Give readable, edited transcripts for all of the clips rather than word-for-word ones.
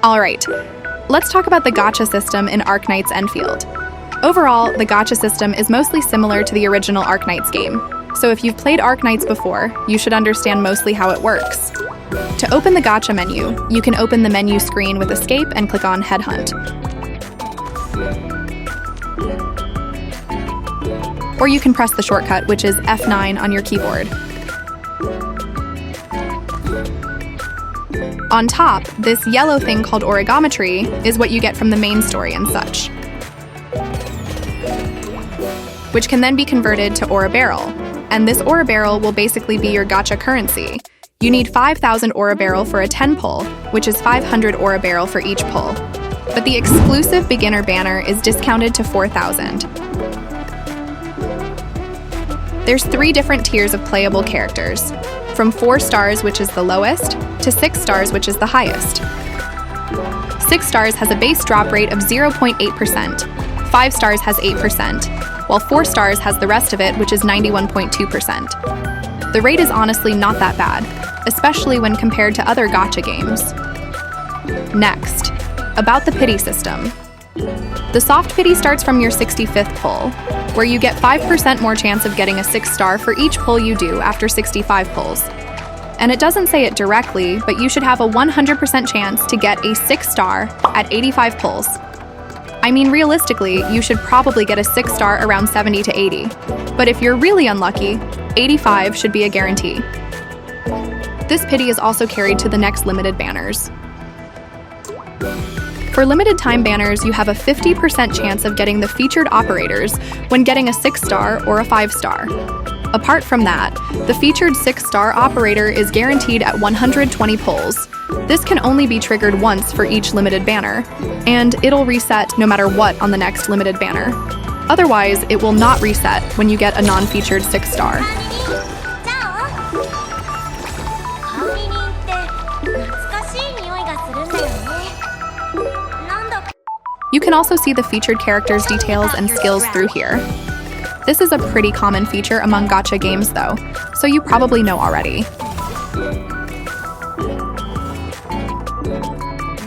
Alright, let's talk about the gacha system in Arknights Enfield. Overall, the gacha system is mostly similar to the original Arknights game, so if you've played Arknights before, you should understand mostly how it works. To open the gacha menu, you can open the menu screen with Escape and click on Headhunt. Or you can press the shortcut, which is F9 on your keyboard. On top, this yellow thing called Origametry is what you get from the main story and such, which can then be converted to Aura Barrel, and this Aura Barrel will basically be your gacha currency. You need 5,000 Aura Barrel for a 10 pull, which is 500 Aura Barrel for each pull. But the exclusive beginner banner is discounted to 4,000. There's 3 different tiers of playable characters, from 4 stars, which is the lowest, to 6 stars, which is the highest. 6 stars has a base drop rate of 0.8%, 5 stars has 8%, while 4 stars has the rest of it, which is 91.2%. The rate is honestly not that bad, especially when compared to other gacha games. Next, about the pity system. The soft pity starts from your 65th pull, where you get 5% more chance of getting a 6 star for each pull you do after 65 pulls. And it doesn't say it directly, but you should have a 100% chance to get a 6 star at 85 pulls. I mean, realistically, you should probably get a 6 star around 70 to 80. But if you're really unlucky, 85 should be a guarantee. This pity is also carried to the next limited banners. For limited time banners, you have a 50% chance of getting the featured operators when getting a 6 star or a 5 star. Apart from that, the featured 6 star operator is guaranteed at 120 pulls. This can only be triggered once for each limited banner, and it'll reset no matter what on the next limited banner. Otherwise, it will not reset when you get a non-featured 6 star. You can also see the featured characters' details and skills through here. This is a pretty common feature among gacha games though, so you probably know already.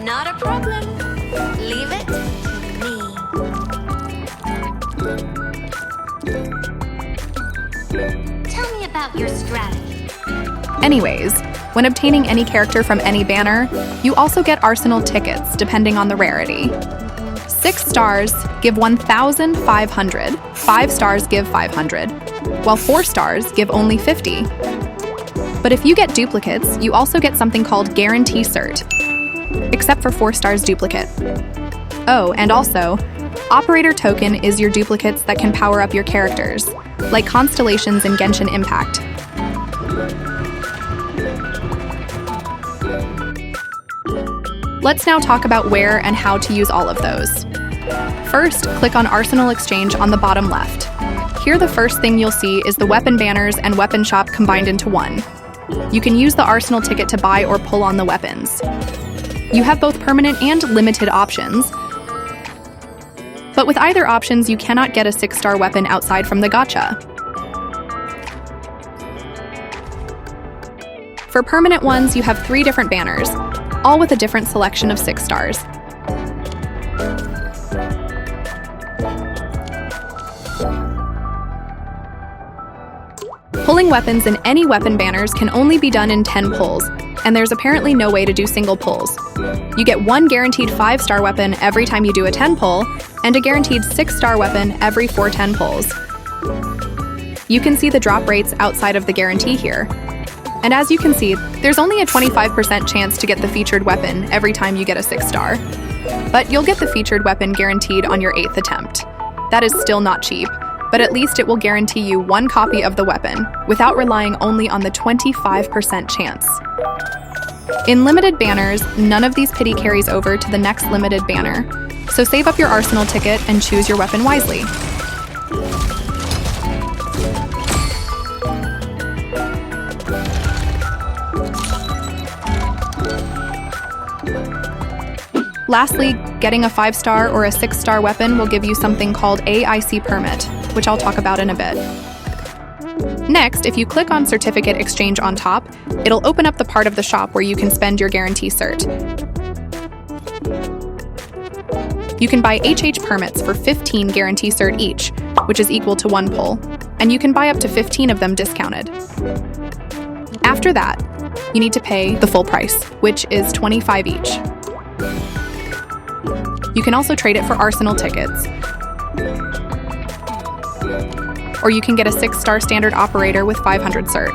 Not a problem. Leave it to me. Tell me about your strategy. Anyways, when obtaining any character from any banner, you also get arsenal tickets depending on the rarity. 6 stars give 1,500, 5 stars give 500, while 4 stars give only 50. But if you get duplicates, you also get something called Guarantee Cert, except for 4 stars duplicate. Oh, and also, Operator Token is your duplicates that can power up your characters, like Constellations in Genshin Impact. Let's now talk about where and how to use all of those. First, click on Arsenal Exchange on the bottom left. Here the first thing you'll see is the weapon banners and weapon shop combined into one. You can use the Arsenal ticket to buy or pull on the weapons. You have both permanent and limited options, but with either options you cannot get a 6-star weapon outside from the gacha. For permanent ones, you have 3 different banners, all with a different selection of 6 stars. Pulling weapons in any weapon banners can only be done in 10 pulls, and there's apparently no way to do single pulls. You get 1 guaranteed 5-star weapon every time you do a 10 pull, and a guaranteed 6-star weapon every 4 10 pulls. You can see the drop rates outside of the guarantee here. And as you can see, there's only a 25% chance to get the featured weapon every time you get a 6-star. But you'll get the featured weapon guaranteed on your 8th attempt. That is still not cheap, but at least it will guarantee you 1 copy of the weapon, without relying only on the 25% chance. In limited banners, none of these pity carries over to the next limited banner, so save up your arsenal ticket and choose your weapon wisely. Lastly, getting a 5-star or a 6-star weapon will give you something called AIC Permit, which I'll talk about in a bit. Next, if you click on Certificate Exchange on top, it'll open up the part of the shop where you can spend your Guarantee Cert. You can buy HH permits for 15 guarantee cert each, which is equal to 1 pull, and you can buy up to 15 of them discounted. After that, you need to pay the full price, which is 25 each. You can also trade it for Arsenal tickets, or you can get a 6-star standard operator with 500 cert.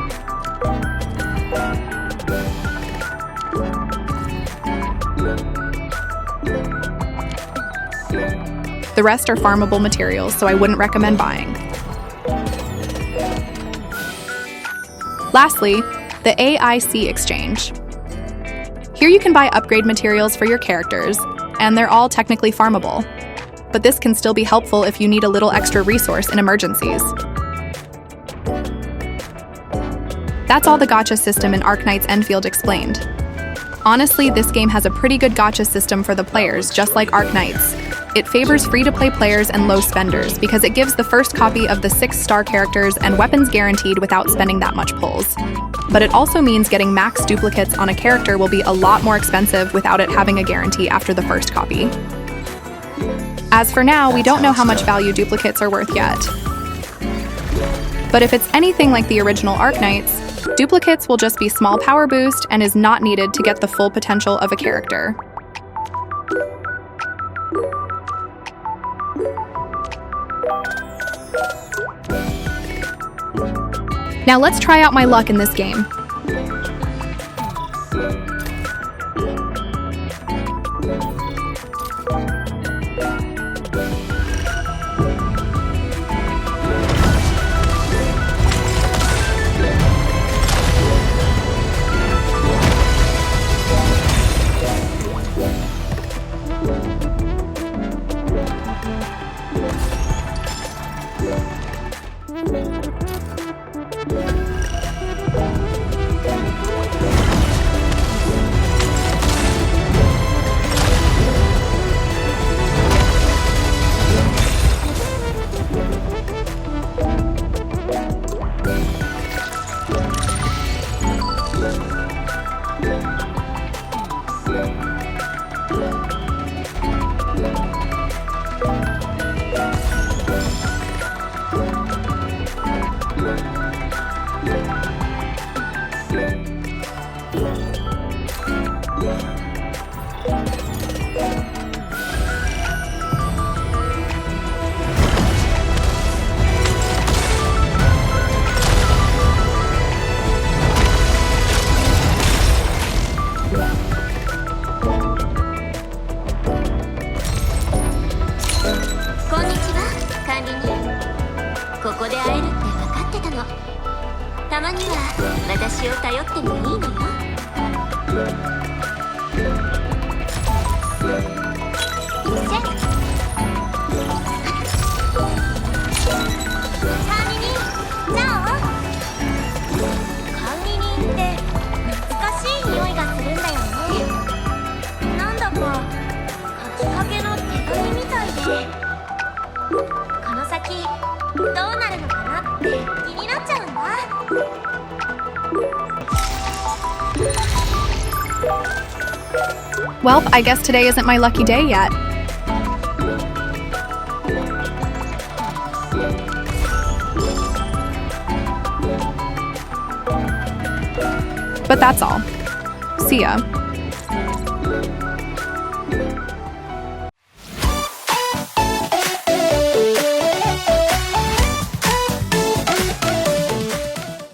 The rest are farmable materials, so I wouldn't recommend buying. Lastly, the AIC exchange. Here you can buy upgrade materials for your characters, and they're all technically farmable. But this can still be helpful if you need a little extra resource in emergencies. That's all the gacha system in Arknights Enfield explained. Honestly, this game has a pretty good gacha system for the players, just like Arknights. It favors free-to-play players and low spenders because it gives the first copy of the 6-star characters and weapons guaranteed without spending that much pulls. But it also means getting max duplicates on a character will be a lot more expensive without it having a guarantee after the first copy. As for now, we don't know how much value duplicates are worth yet. But if it's anything like the original Arknights, duplicates will just be small power boost and is not needed to get the full potential of a character. Now let's try out my luck in this game. Well, I guess today isn't my lucky day yet. But that's all. See ya.